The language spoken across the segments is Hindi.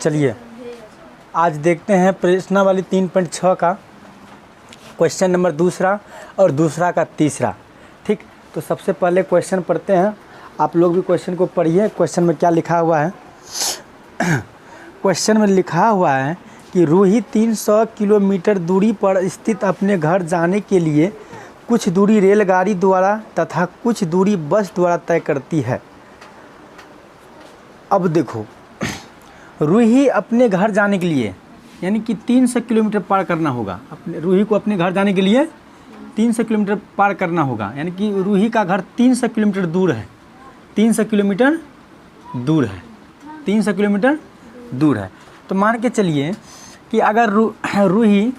चलिए आज देखते हैं प्रश्नावली 3.6 का क्वेश्चन नंबर दूसरा और दूसरा का तीसरा। ठीक, तो सबसे पहले क्वेश्चन पढ़ते हैं। आप लोग भी क्वेश्चन को पढ़िए। क्वेश्चन में क्या लिखा हुआ है? क्वेश्चन में लिखा हुआ है कि रूही 300 किलोमीटर दूरी पर स्थित अपने घर जाने के लिए कुछ दूरी रेलगाड़ी द्वारा तथा कुछ दूरी बस द्वारा तय करती है। अब देखो, रूही अपने घर जाने के लिए यानी कि 300 किलोमीटर पार करना होगा। अपने रूही को अपने घर जाने के लिए 300 किलोमीटर पार करना होगा, यानी कि रूही का घर 300 किलोमीटर दूर है। 300 किलोमीटर दूर है। 300 किलोमीटर दूर है। तो मान के चलिए कि अगर रूही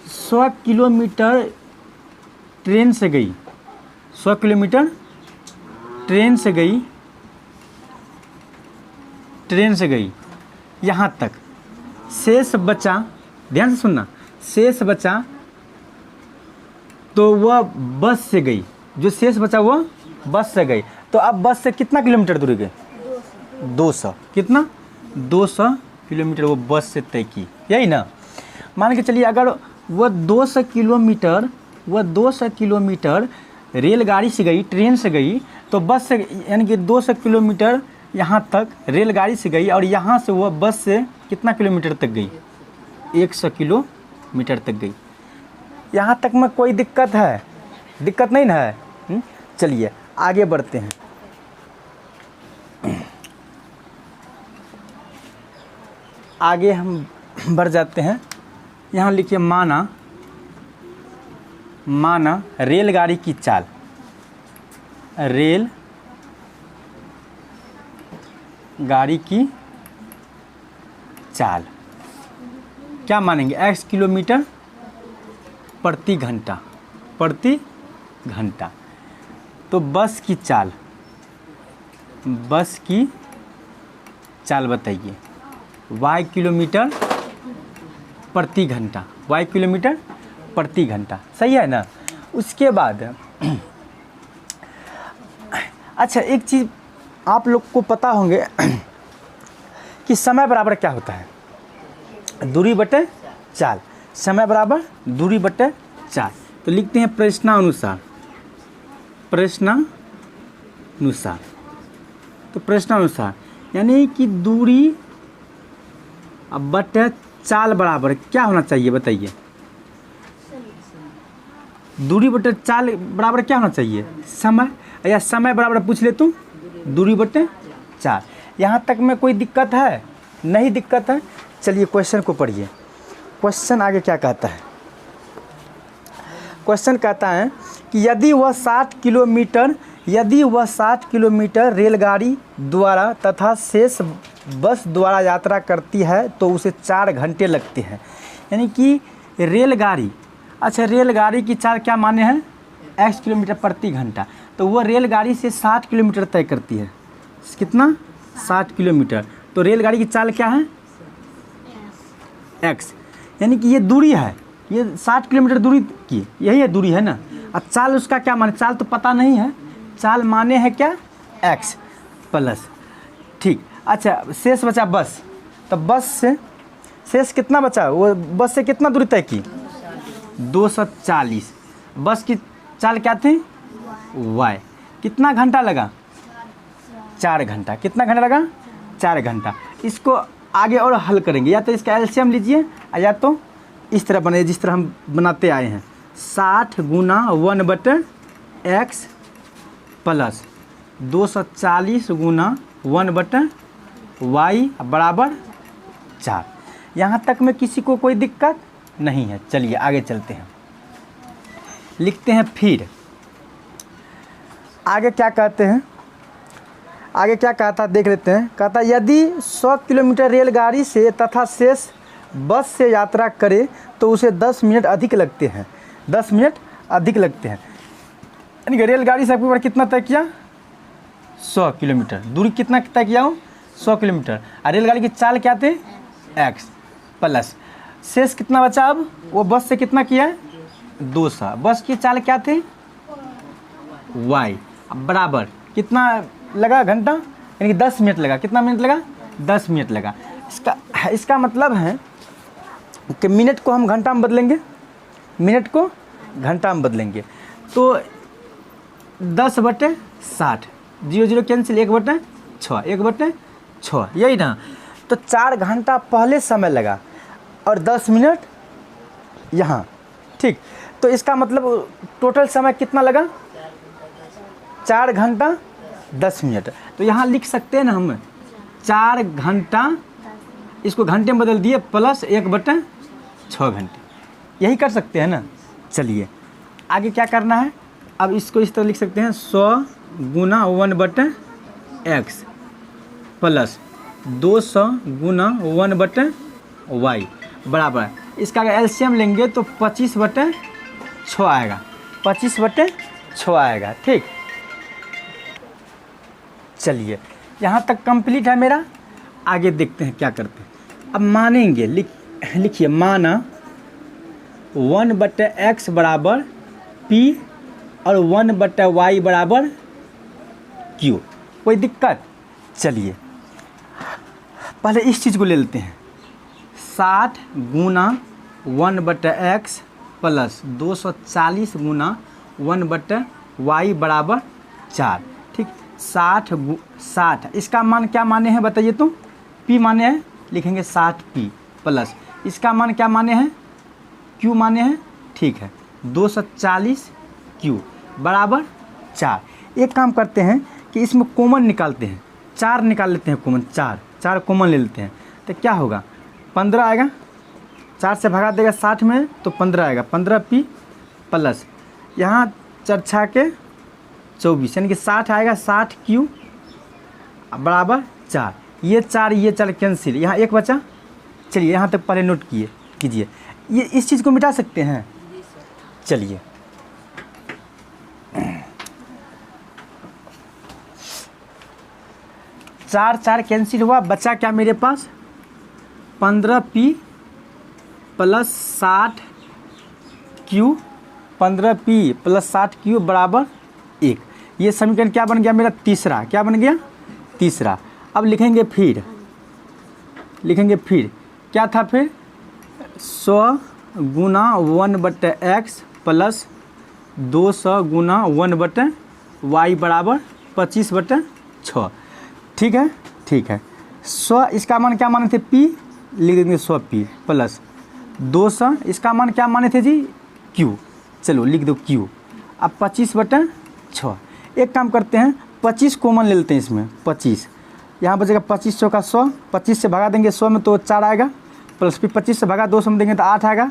100 किलोमीटर ट्रेन से गई, 100 किलोमीटर ट्रेन से गई यहाँ तक, शेष बचा, ध्यान से सुनना, शेष बचा तो वह बस से गई। जो शेष बचा वह बस से गई। तो अब बस से कितना किलोमीटर दूरी गई? 200। कितना? 200 किलोमीटर वो बस से तय की, यही ना। मान के चलिए अगर वह 200 किलोमीटर रेलगाड़ी से गई, ट्रेन से गई, तो बस से यानी कि 200 किलोमीटर यहाँ तक रेलगाड़ी से गई और यहाँ से वह बस से कितना किलोमीटर तक गई? 100 किलोमीटर तक गई। यहाँ तक में कोई दिक्कत है? दिक्कत नहीं ना है। चलिए आगे बढ़ते हैं। आगे हम बढ़ जाते हैं। यहाँ लिखिए माना रेलगाड़ी की चाल, रेल गाड़ी की चाल क्या मानेंगे? x किलोमीटर प्रति घंटा। तो बस की चाल बताइए, y किलोमीटर प्रति घंटा। सही है ना। उसके बाद अच्छा, एक चीज़ आप लोग को पता होंगे कि समय बराबर क्या होता है? दूरी बटे चाल। समय बराबर दूरी बटे चाल। तो लिखते हैं प्रश्नानुसार। तो प्रश्नानुसार यानी कि दूरी बटे चाल बराबर क्या होना चाहिए बताइए? दूरी बटे चाल बराबर क्या होना चाहिए? समय, या समय बराबर पूछ ले तुम, दूरी बटे चाल। यहाँ तक में कोई दिक्कत है? नहीं दिक्कत है। चलिए क्वेश्चन को पढ़िए। क्वेश्चन आगे क्या कहता है? क्वेश्चन कहता है कि यदि वह 60 किलोमीटर रेलगाड़ी द्वारा तथा शेष बस द्वारा यात्रा करती है तो उसे 4 घंटे लगते हैं। यानी कि रेलगाड़ी, अच्छा रेलगाड़ी की चाल क्या माने हैं? x किलोमीटर प्रति घंटा। तो वह रेलगाड़ी से 60 किलोमीटर तय करती है। कितना? 60 किलोमीटर। तो रेलगाड़ी की चाल क्या है? x, यानी कि ये दूरी है, ये 60 किलोमीटर दूरी की, यही है दूरी है ना। अब चाल उसका क्या माने? चाल तो पता नहीं है। चाल माने है क्या? x plus. ठीक, अच्छा शेष बचा बस। तो बस से शेष कितना बचा? वो बस से कितना दूरी तय की? 240। बस की चाल क्या थी? y। कितना घंटा लगा? 4 घंटा। कितना घंटा लगा? 4 घंटा। इसको आगे और हल करेंगे, या तो इसका एलसीएम लीजिए या तो इस तरह बने जिस तरह हम बनाते आए हैं। 60 गुना 1/x प्लस 240 गुना 1/y बराबर 4। यहाँ तक में किसी को कोई दिक्कत नहीं है। चलिए आगे चलते हैं। लिखते हैं फिर आगे क्या कहते हैं। आगे क्या कहता देख लेते हैं। कहता यदि 100 किलोमीटर रेलगाड़ी से तथा शेष बस से यात्रा करे तो उसे 10 मिनट अधिक लगते हैं। 10 मिनट अधिक लगते हैं। यानी कि रेलगाड़ी से आपके ऊपर कितना तय किया? 100 किलोमीटर। दूरी कितना तय किया हूँ? 100 किलोमीटर। और रेलगाड़ी की चाल क्या थे? x प्लस शेष कितना बचा? अब वो बस से कितना किया है? 200। बस की चाल क्या थे? y बराबर कितना लगा घंटा? यानी कि 10 मिनट लगा। कितना मिनट लगा? 10 मिनट लगा। इसका इसका मतलब है कि मिनट को हम घंटा में बदलेंगे, मिनट को घंटा में बदलेंगे तो 10/60, 0 कैंसिल, 1/6, 1/6, यही ना। तो 4 घंटा पहले समय लगा और 10 मिनट यहाँ, ठीक। तो इसका मतलब टोटल समय कितना लगा, 4 घंटा 10 मिनट। तो यहाँ लिख सकते हैं ना हम 4 घंटा, इसको घंटे में बदल दिए, प्लस 1/6 घंटे, यही कर सकते हैं ना। चलिए आगे क्या करना है, अब इसको इस तरह लिख सकते हैं 100 गुना 1/x प्लस 200 गुना 1/y बराबर, इसका अगर एलसीएम लेंगे तो 25/6 आएगा, 25/6 आएगा, ठीक। चलिए यहाँ तक कंप्लीट है मेरा, आगे देखते हैं क्या करते हैं। अब मानेंगे, लिखिए माना 1/x बराबर p और 1/y बराबर q, कोई दिक्कत। चलिए पहले इस चीज़ को ले लेते हैं, 60 गुना 1/x प्लस 240 गुना 1/y बराबर 4, ठीक। 60 इसका मान क्या माने हैं बताइए तो, p माने हैं, लिखेंगे 60p प्लस इसका मान क्या माने हैं, q माने हैं, ठीक है, 240q बराबर 4। एक काम करते हैं कि इसमें कॉमन निकालते हैं, 4 निकाल लेते हैं कॉमन, 4 कॉमन ले लेते हैं तो क्या होगा, 15 आएगा, 4 से भगा देगा 60 में तो 15 आएगा, 15p प्लस यहाँ 4 के 24 यानी कि 60 आएगा, 60q बराबर 4, ये 4 कैंसिल, यहाँ 1 बचा। चलिए यहाँ तक पहले नोट कीजिए, ये इस चीज़ को मिटा सकते हैं। चलिए चार कैंसिल हुआ, बचा क्या मेरे पास, 15p plus 60q, 15p plus 60q बराबर 1। ये समीकरण क्या बन गया मेरा, तीसरा, क्या बन गया, तीसरा। अब लिखेंगे फिर क्या था फिर, 100 गुना 1/x प्लस 200 गुना 1/y बराबर 25/6, ठीक है। 100 इसका मान क्या माने थे, p, लिख देंगे 100p प्लस 200 इसका मान क्या माने थे जी, q, चलो लिख दो q। अब 25/6, एक काम करते हैं 25 कॉमन ले लेते हैं इसमें, 25 यहाँ बचेगा, 25 चौका 100, 25 से भगा देंगे 100 में तो 4 आएगा, प्लस फिर 25 से भगा 200 में देंगे तो 8 आएगा,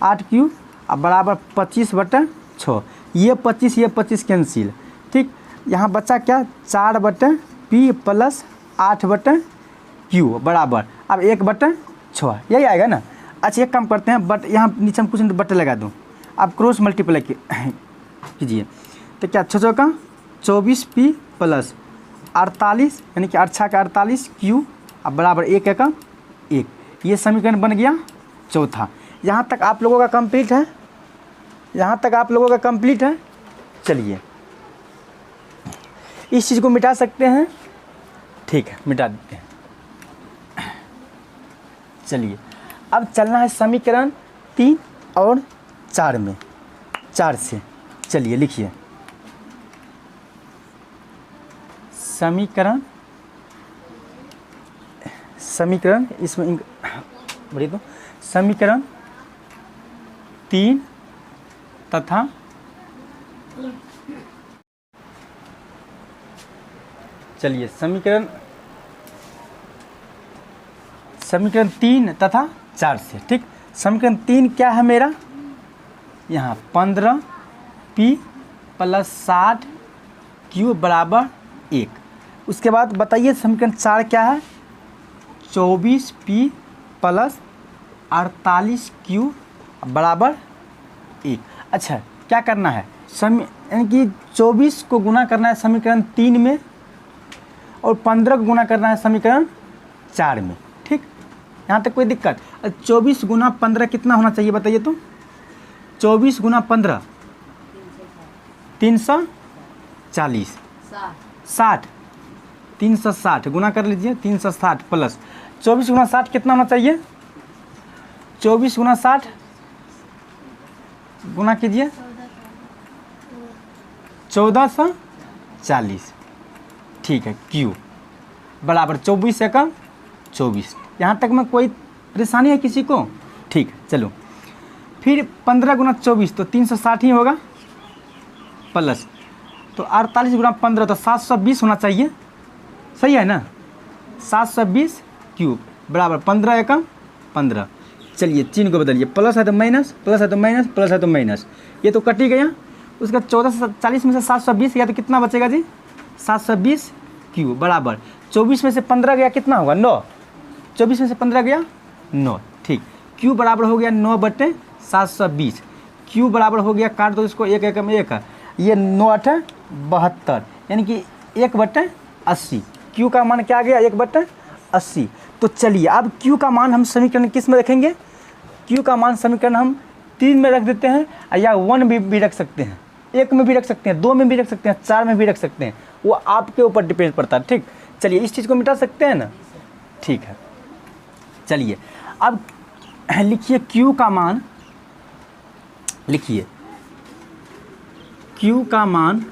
8q अब बराबर 25/6। ये 25 कैंसिल, ठीक। यहाँ बचा क्या, 4/p प्लस 8/q बराबर अब 1/6, यही आएगा ना। अच्छा एक काम करते हैं, बट यहाँ नीचे हम कुछ बटे लगा दूँ, अब क्रॉस मल्टीप्लाई कीजिए तो क्या, 6 चौका 24p प्लस 48 यानी कि 8 का 48q अब बराबर 1 का 1। ये समीकरण बन गया चौथा। यहाँ तक आप लोगों का कंप्लीट है, चलिए इस चीज़ को मिटा सकते हैं, ठीक है, मिटा देते हैं। चलिए अब चलना है समीकरण 3 और 4 में, 4 से। चलिए लिखिए समीकरण इसमें बढ़िए तो, समीकरण 3 तथा चलिए समीकरण 3 तथा 4 से, ठीक। समीकरण 3 क्या है मेरा, यहाँ 15p प्लस 60q बराबर 1। उसके बाद बताइए समीकरण 4 क्या है, 24p प्लस 48q बराबर 1। अच्छा क्या करना है, यानी कि 24 को गुना करना है समीकरण 3 में और 15 को गुना करना है समीकरण 4 में, ठीक। यहाँ तक कोई दिक्कत। 24 गुना 15 कितना होना चाहिए बताइए तो, 24 गुना 15 340, 60 360 गुना कर लीजिए, 360 प्लस 24 गुना 60 कितना होना चाहिए? 24 गुना 60 गुना कीजिए 1440, ठीक है। क्यू बराबर 24 एकम 24। यहाँ तक में कोई परेशानी है किसी को? ठीक, चलो फिर 15 गुना 24 तो 360 ही होगा, प्लस तो 48 गुना 15 तो 720 होना चाहिए, सही है ना? 720 क्यूब बराबर 15 एकम 15। चलिए चिन्ह को बदलिए, प्लस है तो माइनस, प्लस है तो माइनस, प्लस है तो माइनस, ये तो कट ही गया। उसका 1440 में से 720 गया तो कितना बचेगा जी? 720 क्यूब बराबर 24 में से 15 गया कितना होगा? 9। 24 में से 15 गया 9, ठीक। क्यू बराबर हो गया 9/720। क्यू बराबर हो गया, काट दो इसको, 1 एकम 1, ये 9×8 = 72, यानी कि 1/80। क्यू का मान क्या आ गया? 1/80। तो चलिए अब क्यू का मान हम समीकरण किस में रखेंगे? क्यू का मान समीकरण हम 3 में रख देते हैं, या 1 भी रख सकते हैं, 1 में भी रख सकते हैं, 2 में भी रख सकते हैं, 4 में भी रख सकते हैं, वो आपके ऊपर डिपेंड पड़ता है, ठीक। चलिए इस चीज़ को मिटा सकते हैं ना, ठीक है। चलिए अब लिखिए क्यू का मान, लिखिए क्यू का मान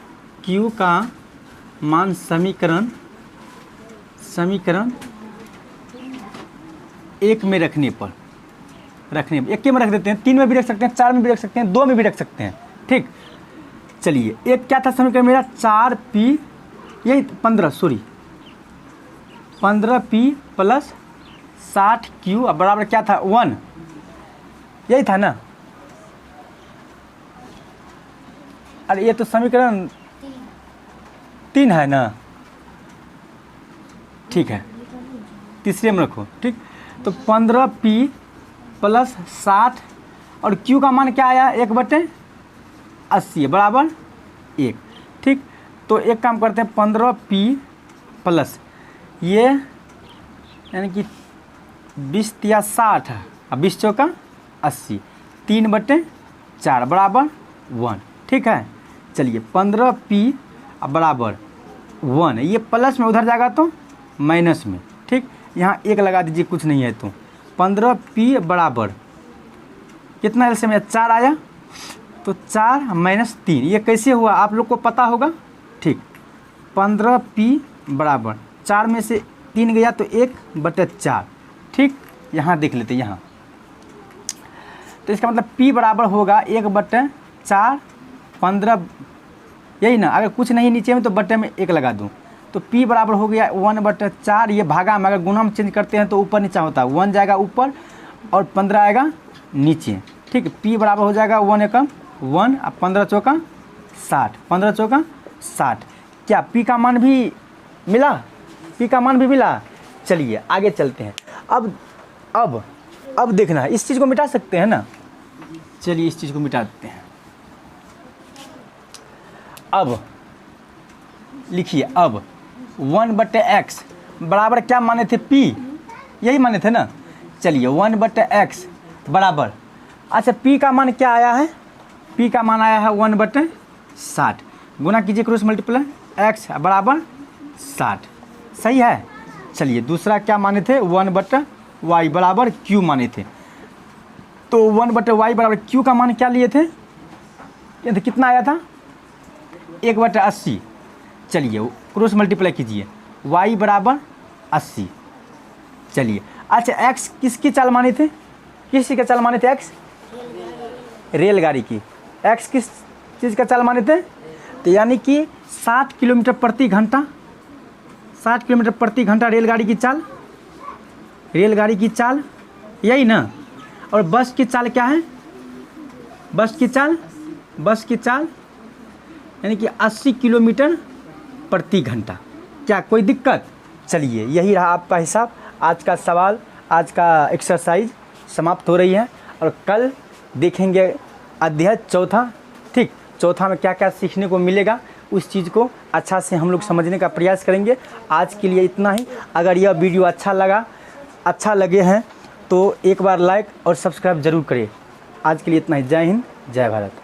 समीकरण 1 में रखने पर, 1 में रख देते हैं, 3 में भी रख सकते हैं, 4 में भी रख सकते हैं, 2 में भी रख सकते हैं, ठीक। चलिए एक क्या था समीकरण मेरा? 4p, यही 15p प्लस 60q अब बराबर क्या था? 1, यही था ना? अरे ये तो समीकरण 3 है ना, ठीक है, तीसरे में रखो, ठीक। तो 15p प्लस 60 और q का मान क्या आया? 1/80 बराबर 1, ठीक। तो एक काम करते हैं, 15p प्लस ये यानी कि 20 या 60 है, अब 20 चौका 80, 3/4 बराबर 1, ठीक है। चलिए 15p बराबर 1, ये प्लस में उधर जाएगा तो माइनस में, ठीक। यहाँ 1 लगा दीजिए, कुछ नहीं है तो 15p बराबर कितना? एलसीएम में 4 आया, तो 4 - 3, ये कैसे हुआ आप लोग को पता होगा, ठीक। 15p बराबर 4 में से 3 गया तो 1/4, ठीक। यहाँ देख लेते हैं, यहाँ तो इसका मतलब p बराबर होगा 1/4, 15, यही ना। अगर कुछ नहीं नीचे में तो बट्टे में 1 लगा दूँ, तो p बराबर हो गया 1/4। ये भागा में अगर गुना में चेंज करते हैं तो ऊपर नीचा होता है, 1 जाएगा ऊपर और 15 आएगा नीचे, ठीक। p बराबर हो जाएगा 1 एकम 1, अब 15 चौका 60, 15 चौका 60। क्या p का मान भी मिला? p का मान भी मिला। चलिए आगे चलते हैं। अब देखना है, इस चीज़ को मिटा सकते हैं ना। चलिए इस चीज़ को मिटा देते हैं। अब लिखिए, अब 1/x बराबर क्या माने थे? p, यही माने थे ना। चलिए 1/x बराबर, अच्छा p का मान क्या आया है? p का मान आया है 1/60, गुना कीजिए क्रॉस मल्टीप्लाई, x बराबर 60, सही है। चलिए दूसरा क्या माने थे? 1/y बराबर q माने थे, तो 1/y बराबर q का मान क्या लिए थे? ये तो कितना आया था? 1/80। चलिए क्रॉस मल्टीप्लाई कीजिए, y बराबर 80। चलिए अच्छा x किसकी चाल माने थे? किस चीज़ का चाल माने थे? x रेलगाड़ी की। x किस चीज़ का चाल माने थे? तो यानी कि 60 किलोमीटर प्रति घंटा, 60 किलोमीटर प्रति घंटा रेलगाड़ी की चाल, रेलगाड़ी की चाल, यही ना। और बस की चाल क्या है? बस की चाल यानी कि 80 किलोमीटर प्रति घंटा। क्या कोई दिक्कत? चलिए यही रहा आपका हिसाब। आज का सवाल, आज का एक्सरसाइज समाप्त हो रही है, और कल देखेंगे अध्याय 4, ठीक। 4 में क्या क्या सीखने को मिलेगा, उस चीज़ को अच्छा से हम लोग समझने का प्रयास करेंगे। आज के लिए इतना ही। अगर यह वीडियो अच्छा लगे हैं तो एक बार लाइक और सब्सक्राइब ज़रूर करें। आज के लिए इतना ही। जय हिंद, जय भारत।